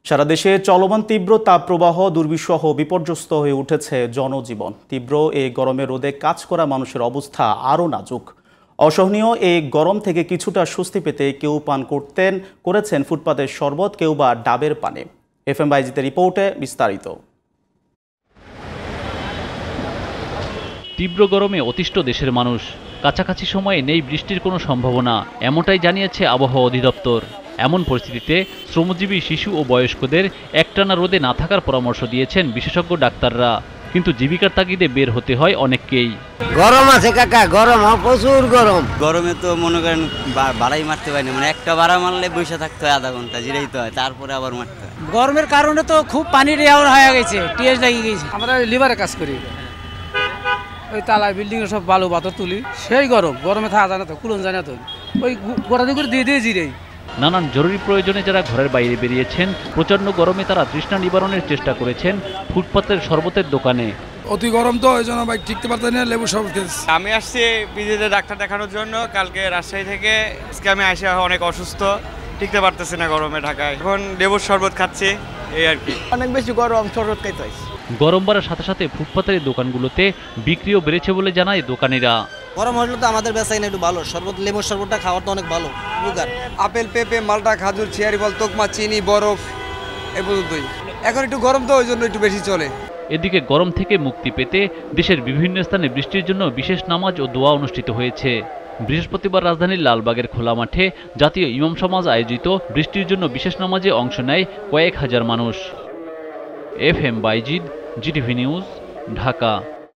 সারা দেশে চলমান তীব্র তাপপ্রবাহ দুর্বিষহ বিপর্যস্ত হয়ে উঠেছে জনজীবন। তীব্র এই গরমে রোদে কাজ করা মানুষের অবস্থা আরও নাজুক। অসহনীয় এই গরম থেকে কিছুটা স্বস্তি পেতে কেউ পান করেছেন ফুটপাতের শরবত, কেউ বা ডাবের পানি। FM বাইজিতের রিপোর্টে বিস্তারিত। তীব্র গরমে অতিষ্ঠ দেশের মানুষ। কাছাকাছি সময়ে নেই বৃষ্টির কোনো সম্ভাবনা, এমনটাই জানিয়েছে আবহাওয়া অধিদপ্তর। এমন পরিস্থিতিতে শ্রমজীবী শিশু ও বয়স্কদের একটানা রোদে না থাকার পরামর্শ দিয়েছেন বিশেষজ্ঞ ডাক্তাররা। কিন্তু জীবিকার তাগিদে বের হতে হয় অনেককেই। গরম আছে কাকা, গরম, প্রচুর গরম। গরমে তো মনে করেন বাড়াই মারতে পারি না, মানে একটা বাড়া মারলে বসে থাকতে হয় আধা ঘন্টা, জিরাইতে হয়, তারপরে আবার মারতে হয়। গরমের কারণে তো খুব পানির ইয়ার হয়ে গেছে, টিএস লাগিয়ে গেছে। আমরা লিভারে কাজ করি, ওই তালায় বিল্ডিং এর সব বালু পাথর তুলি, সেই গরমে থাকা যায় না তো, কুলন যায় না তো, ওই গোটা দিকে দিয়ে জিরেই। নানান জরুরি প্রয়োজনে যারা ঘরের বাইরে বেরিয়েছেন, প্রচণ্ড গরমে তারা তৃষ্ণা নিবারণের চেষ্টা করেছেন ফুটপাতের শরবতের দোকানে। অতি গরম তো, ওই জন্য ভাই ঠিকতে পারতেন না, লেবু শরবত খেয়েছি। আমি আসছি বিজেতে ডাক্তার দেখানোর জন্য। কালকে রাজশাহী থেকে আজকে আমি আসি, অনেক অসুস্থ, টিকতে পারতেছি না গরমে ঢাকায়। এখন লেবুর শরবত খাচ্ছি, এই আর কি। অনেক বেশি গরম, শরবত খাইতে হয়। গরম বাড়ার সাথে সাথে ফুটপাতের দোকানগুলোতে বিক্রিও বেড়েছে বলে জানায় দোকানিরা। গরম হলে তো আমাদের বেচা কিনা একটু ভালো, শরবত লেবুর শরবতটা খাওয়ার তো অনেক ভালো। আপেল, পেঁপে, মালটা, খাজুর, চেয়ারি ফল, তোকমা, চিনি, বরফ, এ পর্যন্তই। এখন একটু গরম তো, ওই জন্য একটু বেশি চলে। এদিকে গরম থেকে মুক্তি পেতে দেশের বিভিন্ন স্থানে বৃষ্টির জন্য বিশেষ নামাজ ও দোয়া অনুষ্ঠিত হয়েছে। বৃহস্পতিবার রাজধানীর লালবাগের খোলা মাঠে জাতীয় ইমাম সমাজ আয়োজিত বৃষ্টির জন্য বিশেষ নামাজে অংশ নেয় কয়েক হাজার মানুষ। FM Baizid, GTV news, Dhaka.